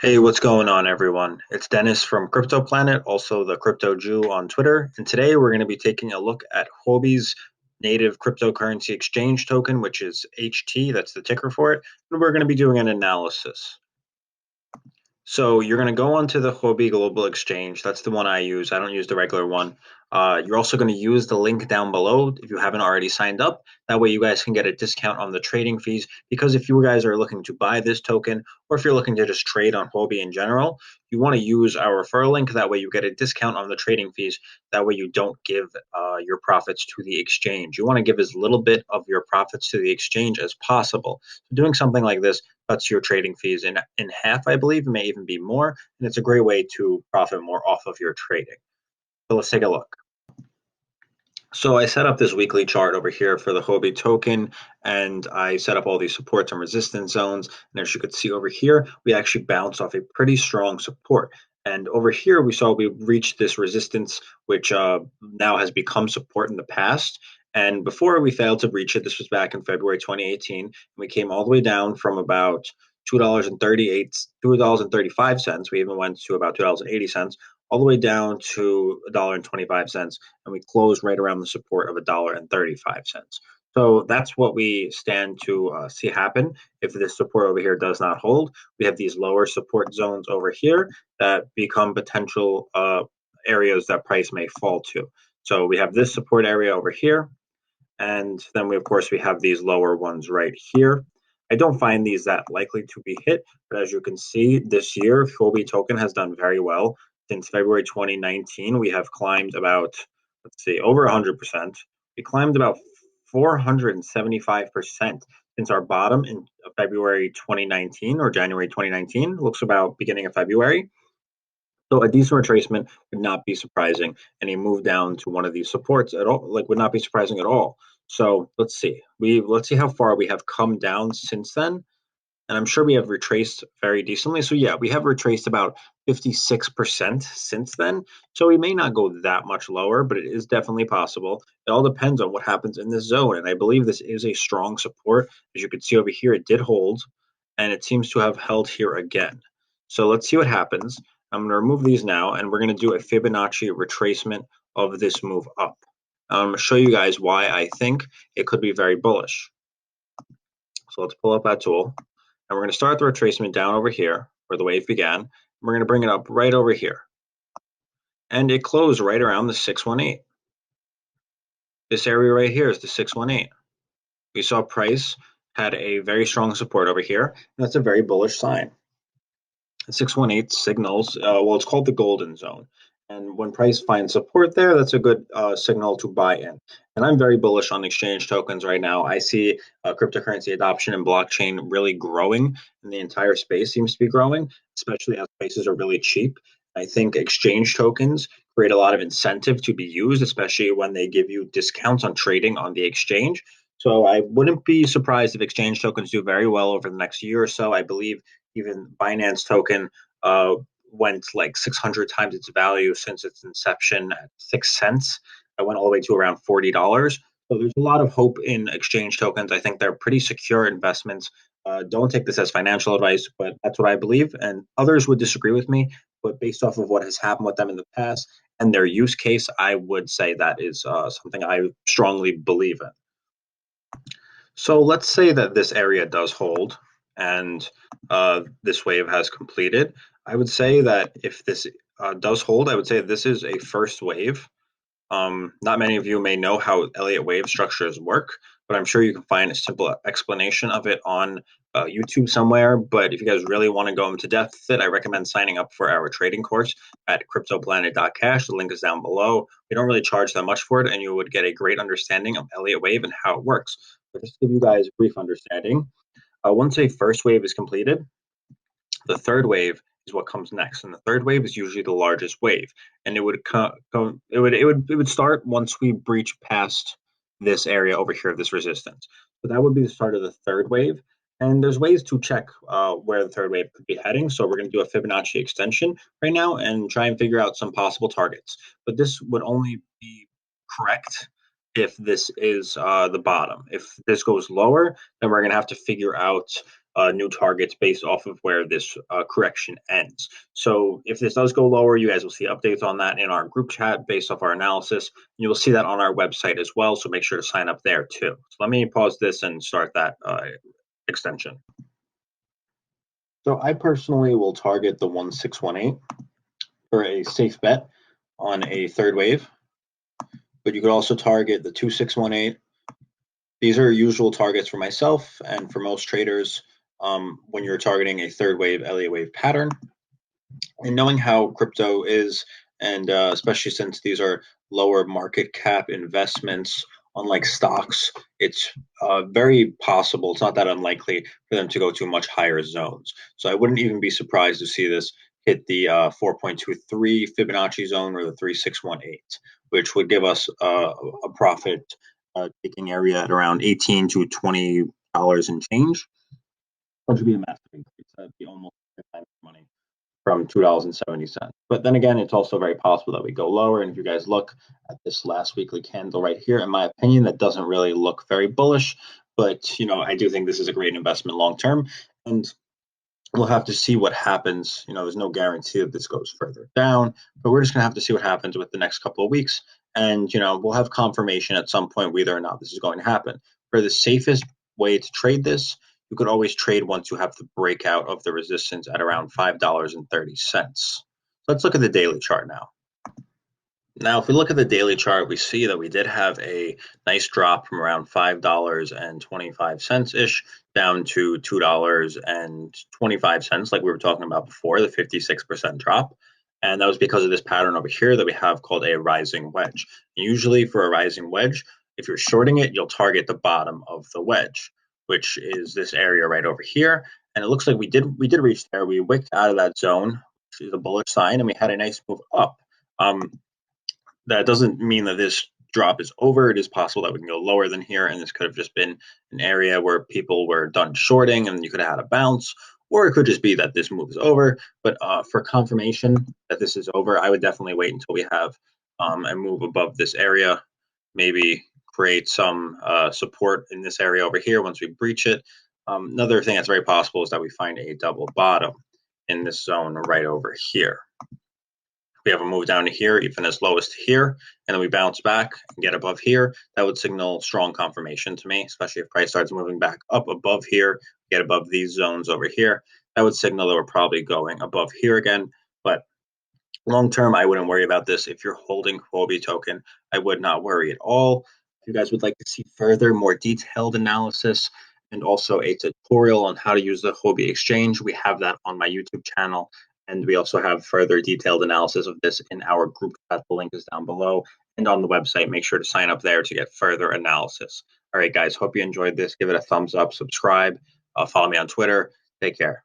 Hey, what's going on, everyone? It's Dennis from Crypto Planet, also the Crypto Jew on Twitter. And today we're going to be taking a look at Huobi's native cryptocurrency exchange token, which is HT, that's the ticker for it. And we're going to be doing an analysis. So you're going to go onto the Huobi Global Exchange. That's the one I use. I don't use the regular one. You're also going to use the link down below if you haven't already signed up. That way you guys can get a discount on the trading fees. Because if you guys are looking to buy this token, or if you're looking to just trade on Huobi in general, you want to use our referral link. That way you get a discount on the trading fees. That way you don't give your profits to the exchange. You want to give as little bit of your profits to the exchange as possible. So doing something like this cuts your trading fees in half, I believe. It may even be more, and it's a great way to profit more off of your trading. So let's take a look. So I set up this weekly chart over here for the Huobi token, and I set up all these supports and resistance zones. And as you could see over here, we actually bounced off a pretty strong support. And over here, we saw we reached this resistance, which now has become support in the past. And before we failed to reach it, this was back in February 2018. And we came all the way down from about $2.35. We even went to about $2.80, all the way down to $1.25, and we closed right around the support of $1.35. So that's what we stand to see happen if this support over here does not hold. We have these lower support zones over here that become potential areas that price may fall to. So we have this support area over here, and then we, of course, we have these lower ones right here. I don't find these that likely to be hit, but as you can see, this year, Huobi token has done very well. Since February 2019, we have climbed about, let's see, over 100%. We climbed about 475% since our bottom in February 2019 or January 2019. Looks about beginning of February. So a decent retracement would not be surprising, and a move down to one of these supports at all, like, would not be surprising at all. So let's see. Let's see how far we have come down since then, and I'm sure we have retraced very decently. So yeah, we have retraced about 56% since then. So we may not go that much lower, but it is definitely possible. It all depends on what happens in this zone, and I believe this is a strong support. As you can see over here, it did hold, and it seems to have held here again. So let's see what happens. I'm going to remove these now, and we're going to do a Fibonacci retracement of this move up. I'm going to show you guys why I think it could be very bullish. So let's pull up that tool, and we're going to start the retracement down over here where the wave began. We're going to bring it up right over here, and it closed right around the 618. This area right here is the 618. We saw price had a very strong support over here, and that's a very bullish sign. 618 signals, well, it's called the golden zone. And when price finds support there, that's a good signal to buy in. And I'm very bullish on exchange tokens right now. I see cryptocurrency adoption and blockchain really growing, and the entire space seems to be growing, especially as prices are really cheap. I think exchange tokens create a lot of incentive to be used, especially when they give you discounts on trading on the exchange. So I wouldn't be surprised if exchange tokens do very well over the next year or so. I believe even Binance token went like 600 times its value since its inception at 6 cents. I went all the way to around $40. So there's a lot of hope in exchange tokens. I think they're pretty secure investments. Don't take this as financial advice, but that's what I believe. And others would disagree with me. But based off of what has happened with them in the past and their use case, I would say that is something I strongly believe in. So let's say that this area does hold and this wave has completed. I would say that if this does hold, I would say this is a first wave. Not many of you may know how Elliott wave structures work, but I'm sure you can find a simple explanation of it on YouTube somewhere. But if you guys really want to go into depth with it, I recommend signing up for our trading course at cryptoplanet.cash. The link is down below. We don't really charge that much for it, and you would get a great understanding of Elliott wave and how it works. But just to give you guys a brief understanding, once a first wave is completed, the third wave is what comes next, and the third wave is usually the largest wave, and it would start once we breach past this area over here, this resistance. So that would be the start of the third wave, and there's ways to check where the third wave could be heading. So we're going to do a Fibonacci extension right now and try and figure out some possible targets. But this would only be correct if this is the bottom. If this goes lower, then we're going to have to figure out new targets based off of where this correction ends. So if this does go lower, you guys will see updates on that in our group chat based off our analysis. You will see that on our website as well, so make sure to sign up there too. So let me pause this and start that extension. So I personally will target the 1618 for a safe bet on a third wave, but you could also target the 2618. These are usual targets for myself and for most traders when you're targeting a third wave Elliott wave pattern. And knowing how crypto is, and especially since these are lower market cap investments, unlike stocks, it's very possible, it's not that unlikely for them to go to much higher zones. So I wouldn't even be surprised to see this hit the 4.23 Fibonacci zone or the 3618, which would give us a profit taking area at around $18 to $20 and change, which would be a massive increase. That'd be almost 10 times money from $2.70. But then again, it's also very possible that we go lower. And if you guys look at this last weekly candle right here, in my opinion, that doesn't really look very bullish. But I do think this is a great investment long term. And we'll have to see what happens. There's no guarantee that this goes further down, but we're just going to have to see what happens with the next couple of weeks. And, we'll have confirmation at some point whether or not this is going to happen. For the safest way to trade this, you could always trade once you have the breakout of the resistance at around $5.30. Let's look at the daily chart now. Now, if we look at the daily chart, we see that we did have a nice drop from around $5.25-ish down to $2.25, like we were talking about before, the 56% drop. And that was because of this pattern over here that we have called a rising wedge. Usually for a rising wedge, if you're shorting it, you'll target the bottom of the wedge, which is this area right over here. And it looks like we did reach there. We wicked out of that zone, which is a bullish sign, and we had a nice move up. That doesn't mean that this drop is over. It is possible that we can go lower than here, and this could have just been an area where people were done shorting and you could have had a bounce, or it could just be that this move is over. But for confirmation that this is over, I would definitely wait until we have a move above this area, maybe create some support in this area over here once we breach it. Another thing that's very possible is that we find a double bottom in this zone right over here. We have a move down to here, even as low as to here, and then we bounce back and get above here. That would signal strong confirmation to me, especially if price starts moving back up above here, get above these zones over here. That would signal that we're probably going above here again. But long term, I wouldn't worry about this. If you're holding Huobi token, I would not worry at all. If you guys would like to see further, more detailed analysis and also a tutorial on how to use the Huobi exchange, we have that on my YouTube channel. And we also have further detailed analysis of this in our group chat. The link is down below and on the website. Make sure to sign up there to get further analysis. All right, guys, hope you enjoyed this. Give it a thumbs up, subscribe, follow me on Twitter. Take care.